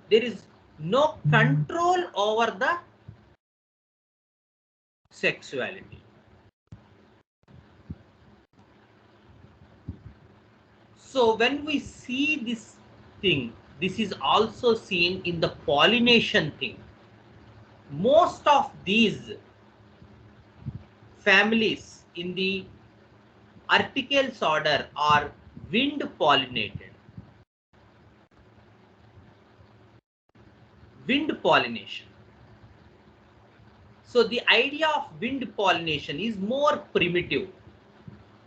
There is no control over the sexuality. So when we see this thing, this is also seen in the pollination thing. Most of these families in the Articles order are wind pollinated. Wind pollination. So the idea of wind pollination is more primitive.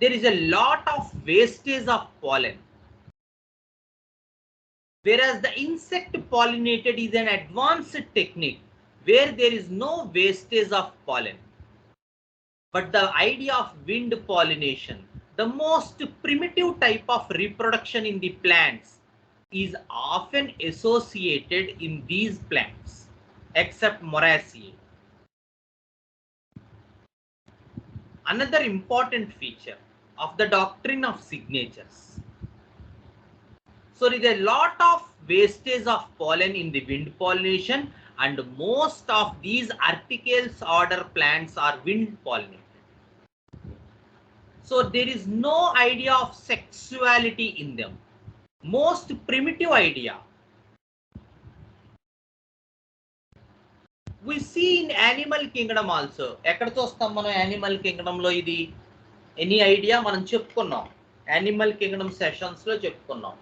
There is a lot of wastage of pollen. Whereas the insect pollinated is an advanced technique where there is no wastage of pollen. But the idea of wind pollination, the most primitive type of reproduction in the plants, is often associated in these plants, except Moraceae. Another important feature of the doctrine of signatures. So there is a lot of wastage of pollen in the wind pollination, and most of these Articles order plants are wind pollinated. So there is no idea of sexuality in them. Most primitive idea. We see in animal kingdom also. ఎక్కడ చూస్తాం మనం animal kingdom లో ఇది? Any idea? మనం చెప్పుకున్నాం. Animal kingdom sessions లో చెప్పుకున్నాం.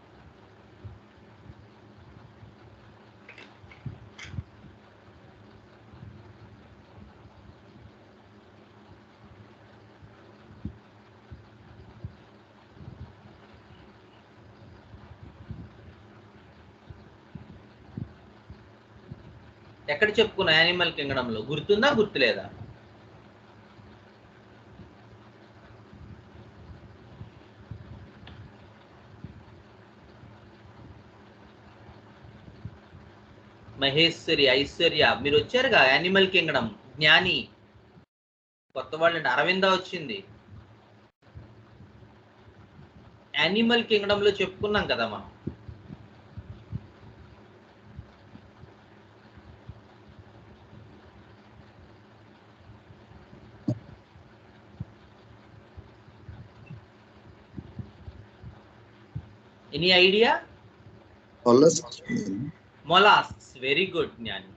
ఎక్కడ చెప్పుకున్నా యానిమల్ కింగ్డమ్ లో? గుర్తుందా, గుర్తులేదా? మహేశ్వరి, ఐశ్వర్య, మీరు వచ్చారుగా యానిమల్ కింగ్డమ్. జ్ఞాని, కొత్త వాళ్ళు, అరవింద వచ్చింది. యానిమల్ కింగ్డమ్ లో చెప్పుకున్నాం కదా మనం. Any idea? Mollusks. Mollusks. Very good, Jnani.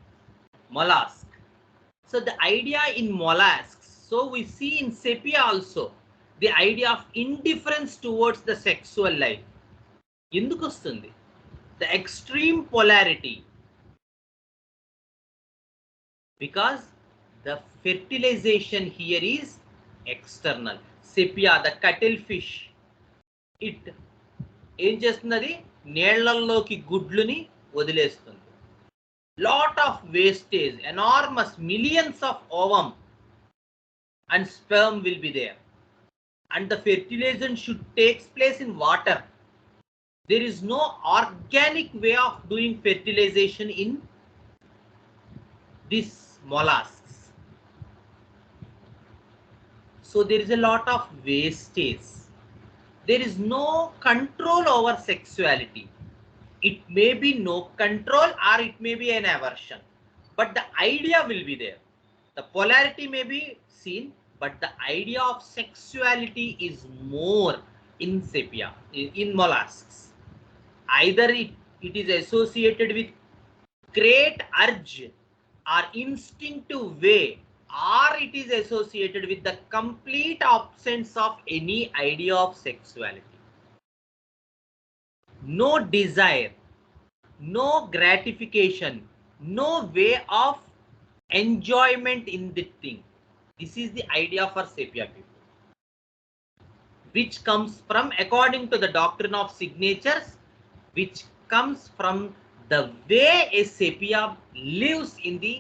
Mollusk. So the idea in mollusks, so we see in sepia also, the idea of indifference towards the sexual life. ఎందుకు వస్తుంది? The extreme polarity. Because the fertilization here is external. Sepia, the cuttlefish, it ఏం చేస్తున్నది? నీళ్లలోకి గుడ్లుని వదిలేస్తుంది. Lot of wastage, enormous millions of ovum and sperm will be there, and the fertilization should take place in water. There is no organic way of doing fertilization in these mollusks. So there is a lot of wastage. There is no control over sexuality. It may be no control or it may be an aversion, but the idea will be there. The polarity may be seen, but the idea of sexuality is more in sepia, in mollusks. Either it is associated with great urge or instinctive way, or it is associated with the complete absence of any idea of sexuality. No desire, no gratification, no way of enjoyment in the thing. This is the idea for sepia people, which comes from, according to the doctrine of signatures, which comes from the way a sepia lives in the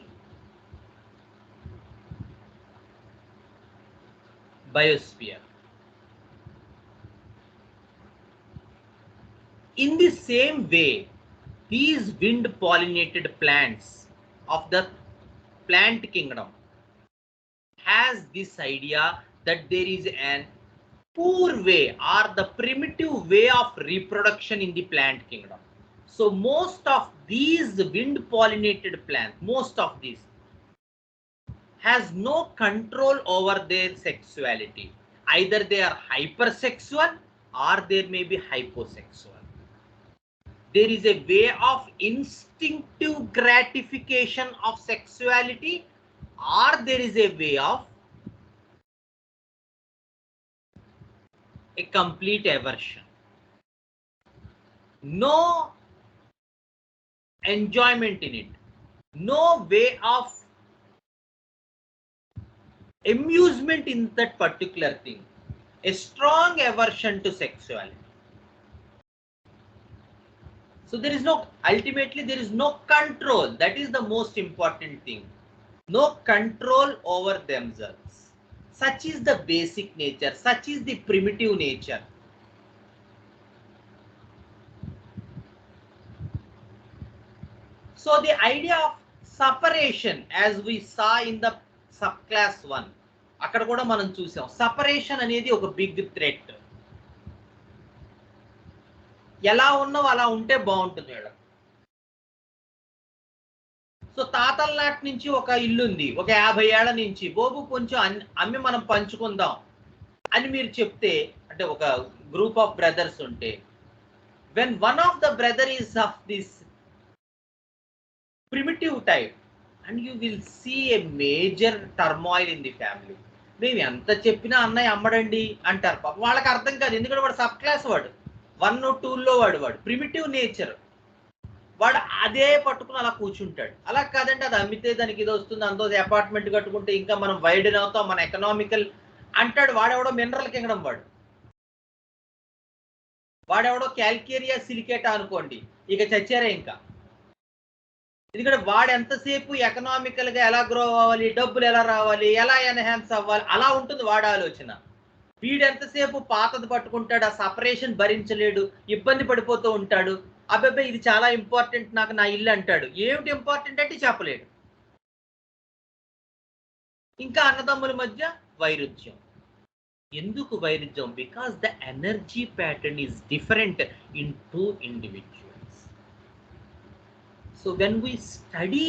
biosphere. In the same way, these wind pollinated plants of the plant kingdom has this idea that there is an poor way or the primitive way of reproduction in the plant kingdom. So most of these wind pollinated plants, most of these, has no control over their sexuality. Either they are hypersexual or they may be hyposexual. There is a way of instinctive gratification of sexuality, or there is a way of a complete aversion. No enjoyment in it, no way of amusement in that particular thing, a strong aversion to sexuality. So there is no, ultimately there is no control. That is the most important thing. No control over themselves. Such is the basic nature, such is the primitive nature. So the idea of separation, as we saw in the subclass 1, అక్కడ కూడా మనం చూసాం, separation అనేది ఒక big threat. ఎలా ఉన్నావు అలా ఉంటే బాగుంటుంది వీళ్ళకి. సో తాతల నాటి నుంచి ఒక ఇల్లు ఉంది, ఒక 50 ఏళ్ల నుంచి, బాబు కొంచెం అమ్మి మనం పంచుకుందాం అని మీరు చెప్తే, అంటే ఒక గ్రూప్ ఆఫ్ బ్రదర్స్ ఉంటే, when one of the brother is of this primitive type, and you will see a major turmoil in the family. మేము ఎంత చెప్పినా అన్నయ్య అమ్మడండి అంటారు. పాప వాళ్ళకి అర్థం కాదు, ఎందుకంటే వాడు సబ్ క్లాస్, వాడు 1, 2లో వాడు ప్రిమిటివ్ నేచర్, వాడు అదే పట్టుకుని అలా కూర్చుంటాడు. అలా కాదండి, అది అమ్మితే దానికి ఇది వస్తుంది, అంతో అపార్ట్మెంట్ కట్టుకుంటే ఇంకా మనం వైడెన్ అవుతాం, మన ఎకనామికల్ అంటాడు. వాడెవడో మినరల్ కింగడం, వాడెవడో క్యాల్కేరియా సిలికేటా అనుకోండి, ఇక చచ్చారే ఇంకా. ఎందుకంటే వాడు ఎంతసేపు ఎకనామికల్ గా ఎలా గ్రో అవ్వాలి, డబ్బులు ఎలా రావాలి, ఎలా ఎన్హాన్స్ అవ్వాలి, అలా ఉంటుంది వాడి ఆలోచన. వీడు ఎంతసేపు పాతది పట్టుకుంటాడు, ఆ సపరేషన్ భరించలేడు, ఇబ్బంది పడిపోతూ ఉంటాడు. అబ్బాయి ఇది చాలా ఇంపార్టెంట్ నాకు, నా ఇల్లు అంటాడు. ఏమిటి ఇంపార్టెంట్ అంటే చెప్పలేడు. ఇంకా అన్నదమ్ముల మధ్య వైరుధ్యం. ఎందుకు వైరుధ్యం? Because the energy pattern is different in 2 individuals. So when we study,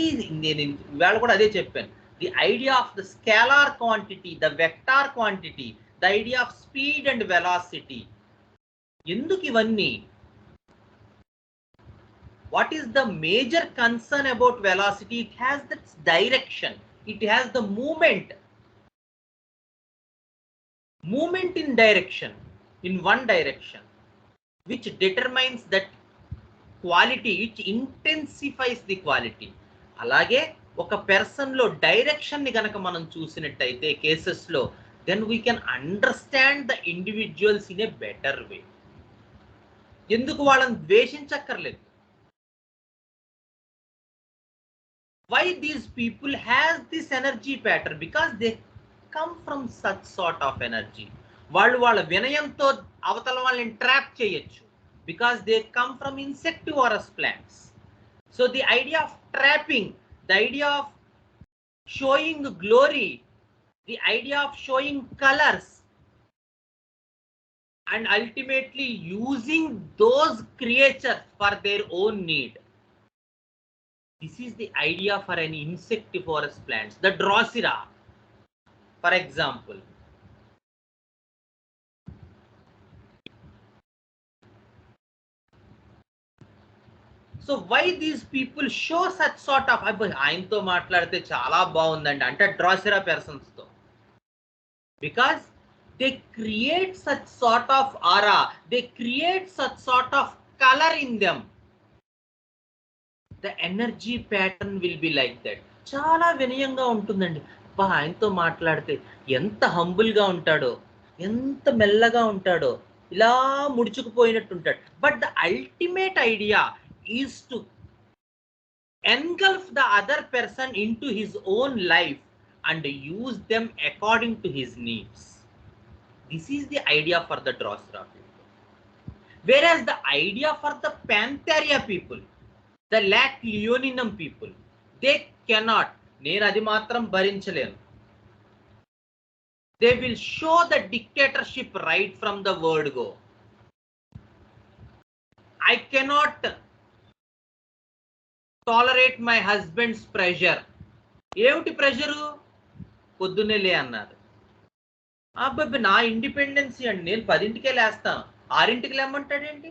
ఇవాళ కూడా అదే చెప్పాను, the idea of the scalar quantity, the vector quantity, the idea of speed and velocity. ఎందుకు ఇవన్నీ? What is the major concern about velocity? It has the direction, it has the movement in direction, in one direction, which determines that quality, which intensifies the quality. అలాగే ఒక person లో direction ని గనక మనం చూసినట్టయితే cases లో, then we can understand the individuals in a better way. ఎందుకు వాళ్ళని ద్వేషించక్కర్లేదు. Why these people has this energy pattern? Because they come from such sort of energy. వాళ్ళ వినయంతో అవతల వాళ్ళని ట్రాప్ చేయొచ్చు, because they come from insectivorous plants. So the idea of trapping, the idea of showing glory, the idea of showing colors, and ultimately using those creatures for their own need. This is the idea for an insectivorous plants. The Drosera, for example. So why these people show such sort of, ఆయనతో మాట్లాడితే చాలా బాగుందండి అంటే drosera persons తో, because they create such sort of aura, they create such sort of colour in them. The energy pattern will be like that. చాలా వినయంగా ఉంటుందండి. ఆయనతో మాట్లాడితే ఎంత హంబుల్ గా ఉంటాడో, ఎంత మెల్లగా ఉంటాడో, ఇలా ముడుచుకుపోయినట్టు ఉంటాడు. But the ultimate idea is to engulf the other person into his own life and use them according to his needs. This is the idea for the Drosera people. Whereas the idea for the Pantheria people, the Lac Leoninum people, they cannot. నేను అది మాత్రం భరించలేను. They will show the dictatorship right from the word go. I cannot tolerate my husband's pressure. ఏమిటి pressure? పొద్దున్నే లే అన్నారు. అబ్బాయి నా ఇండిపెండెన్సీ అండి, నేను 10ంటికే లేస్తాను, 6ంటికి లేమంటాడేంటి?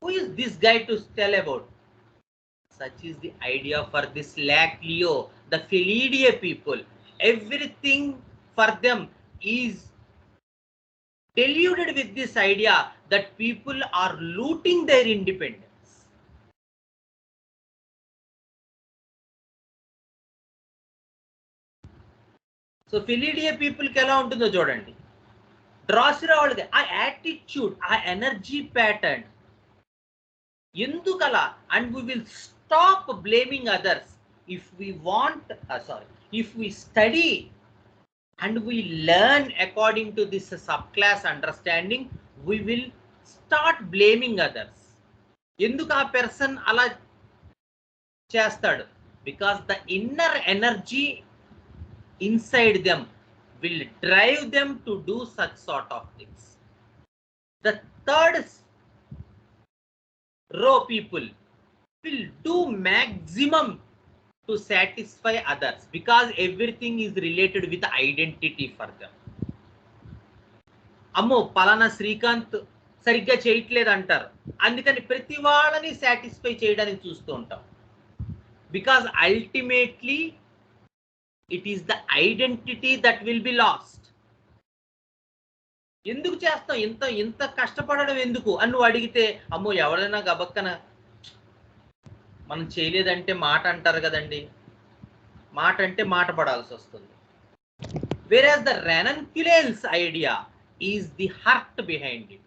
Who is this guy to tell about? Such is the idea for this lack Leo, the Felidae people. Everything for them is deluded with this idea that people are looting their independence. So ఫిలిడియా పీపుల్కి ఎలా ఉంటుందో చూడండి. డ్రాసిరా వాళ్ళది ఆ attitude, ఆ energy pattern ఎందుకలా? And we will stop blaming others if we want if we study and we learn according to this subclass understanding, we will start blaming others. ఎందుకు ఆ పర్సన్ అలా చేస్తాడు? Because the inner energy inside them will drive them to do such sort of things. The third row people will do maximum to satisfy others because everything is related with identity for them. అమ్మో పలానా శ్రీకాంత్ సరిగ్గా చేయట్లేదు అంటారు, అందుకని ప్రతి వాళ్ళని satisfy చేయడానికి చూస్తూ ఉంటాం. Because ultimately it is the identity that will be last. ఎందుకు చేస్తాం ఇంత కష్టపడడం ఎందుకు అని నువ్వు అడిగితే, అమ్మో ఎవరైనా గబక్కన మనం చేయలేదంటే మాట అంటారు కదండి, మాట అంటే మాట పడాల్సి వస్తుంది. Whereas the ranunculales idea is the heart behind it.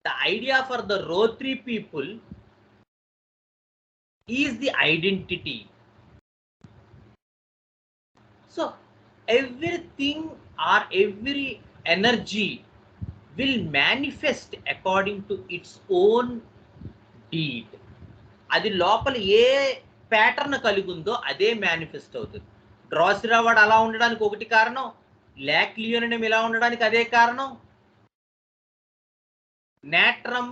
The idea for the row 3 people is the identity. So everything or every energy will manifest according to its own deed. అది లోపల ఏ ప్యాటర్న్ కలిగి ఉందో అదే manifest అవుతుంది. డ్రాసిరా వాడు అలా ఉండడానికి ఒకటి కారణం, ల్యాక్ లియోనియం ఇలా ఉండడానికి అదే కారణం, natrum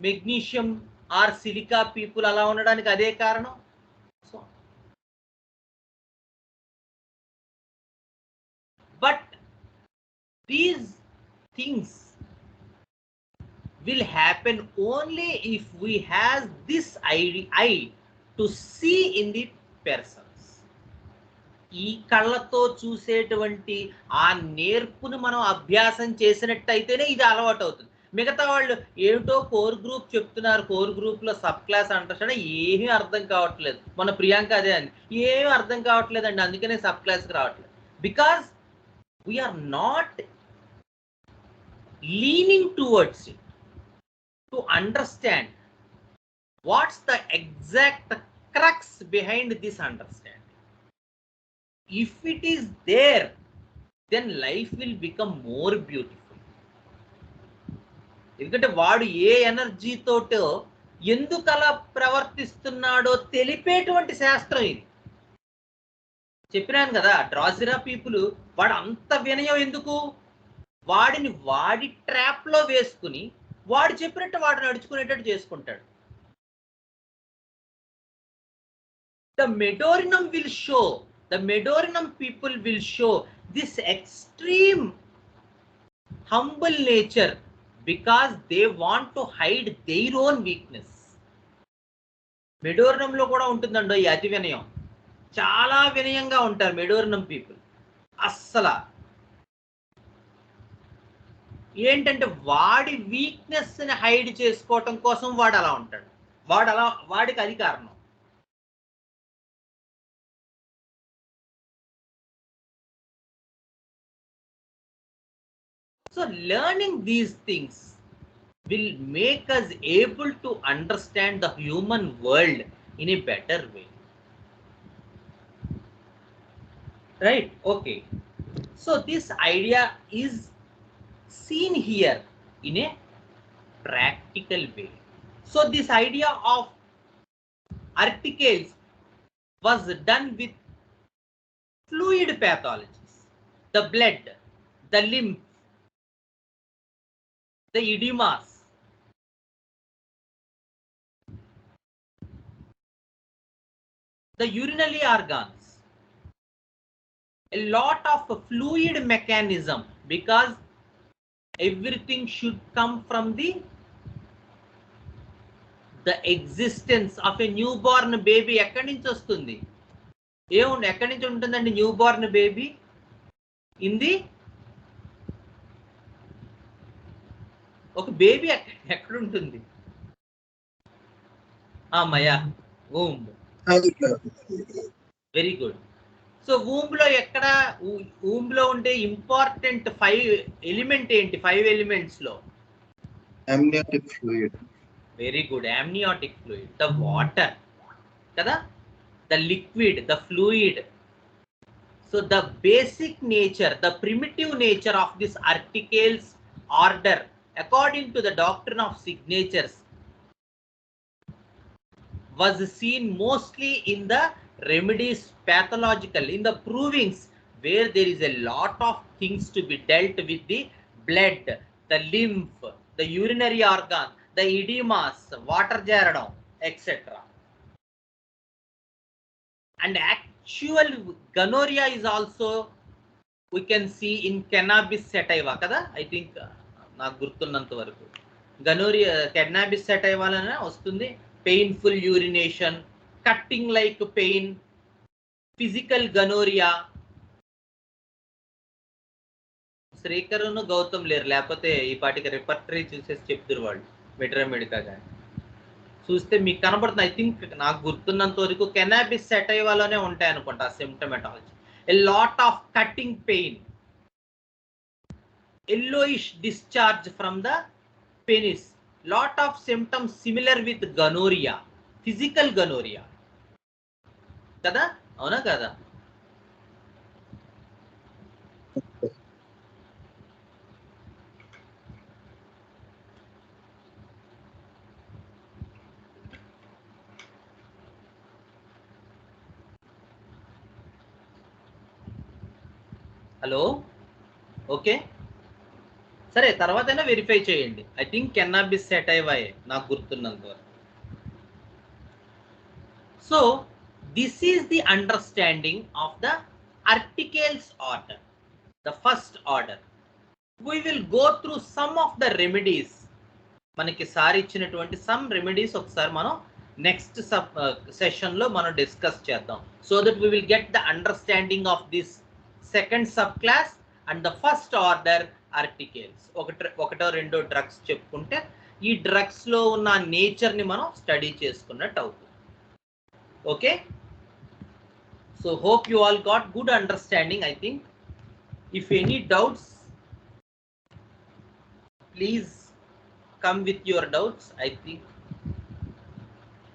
magnesium or silica people అలా ఉండడానికి అదే కారణం. So but these things will happen only if we have this eye to see in the persons. ఈ కళ్ళతో చూసేటువంటి ఆ నేర్పును మనం అభ్యాసం చేసినట్టయితేనే ఇది అలవాటు అవుతుంది. మిగతా వాళ్ళు ఏమిటో కోర్ గ్రూప్ చెప్తున్నారు, కోర్ గ్రూప్ లో సబ్ క్లాస్ అంటారు, ఏమీ అర్థం కావట్లేదు. మన ప్రియాంక అదే అండి, ఏమీ అర్థం కావట్లేదండి, అందుకనే సబ్ క్లాస్కి రావట్లేదు. Because we're not leaning towards it to understand what's the exact crux behind this understanding. If it is there, then life will become more beautiful. ఎందుకంటే వాడు ఏ ఎనర్జీ తోటో ఎందుకు అలా ప్రవర్తిస్తున్నాడో తెలిపేటువంటి శాస్త్రం ఇది. చెప్పినాను కదా, డ్రాసిరా పీపుల్ వాడు అంత వినయం ఎందుకు? వాడిని వాడి ట్రాప్ లో వేసుకుని వాడు చెప్పినట్టు వాడు నడుచుకునేటట్టు చేసుకుంటాడు. The Medorinum will show, the Medorinum people will show this extreme humble nature because they want to hide their own weakness. మెడోరినంలో కూడా ఉంటుందండి ఈ అతి వినయం. చాలా వినయంగా ఉంటారు మెడోరినం పీపుల్. అస్సలు ఏంటంటే వాడి వీక్నెస్ ని హైడ్ చేసుకోవటం కోసం వాడు అలా ఉంటాడు. వాడికి అది కారణం. So learning these things will make us able to understand the human world in a better way. Right? Okay. So this idea is seen here in a practical way. So this idea of articles was done with fluid pathologies, the blood, the lymph, the edemas. the urinary organs. A lot of fluid mechanism, because everything should come from the existence of a newborn baby. ఎక్కడి నుంచి వస్తుంది? ఎక్కడి నుంచి ఉంటుందండి newborn baby? ఇంది ఒక baby ఎక్కడ ఉంటుంది? మయా womb. Very good. So womb లో ఎక్కడ, womb లో ఉండే ఇంపార్టెంట్ 5 ఎలిమెంట్ ఏంటి? 5 ఎలిమెంట్స్ లో amniotic fluid. Very good. amniotic fluid, the water కదా, the liquid, the fluid. So the basic nature, the primitive nature of this articles order, according to the doctrine of signatures, was seen mostly in the remedies pathological, in the provings where there is a lot of things to be dealt with, the blood, the lymph, the urinary organ, the edemas, water jaradam, etc. And actual gonorrhea is also we can see in cannabis sativa kada. I think నాకు గుర్తున్నంత వరకు gonorrhea cannabis sativa lana వస్తుంది. Painful urination, cutting like pain, physical gonorrhea. శ్రీకరును Gautam లేరు, లేకపోతే ఈ పాటికి repertory చూసేసి చెప్తారు వాళ్ళు మెడికా కానీ. చూస్తే మీకు కనబడుతుంది. ఐ థింక్ నాకు గుర్తున్నంత వరకు కెనాబిస్ సెటైవాలోనే ఉంటాయి అనుకుంటా symptomatology. A lot of cutting pain, yellowish discharge from the penis, lot of symptoms similar with gonorrhea, physical gonorrhea kada, avuna kada? Hello, okay సరే, తర్వాతైనా వెరిఫై చేయండి. ఐ థింక్ కెన్నాబిస్ సెటైవాయే నాకు గుర్తున్నంత వరకు. So this is the understanding of the articles order, the first order. We will go through some of the remedies. మనకి sir ఇచ్చినటువంటి some remedies ఒకసారి మనం next సెషన్లో మనం డిస్కస్ చేద్దాం. So that we will get the understanding of this second sub class and the first order articles. ఒకటో రెండో drugs చెప్పుకుంటే ఈ డ్రగ్స్ లో ఉన్న నేచర్ ని మనం స్టడీ చేసుకున్నట్టు అవుతుంది. Okay, so hope you all got good understanding. I think if any doubts please come with your doubts. I think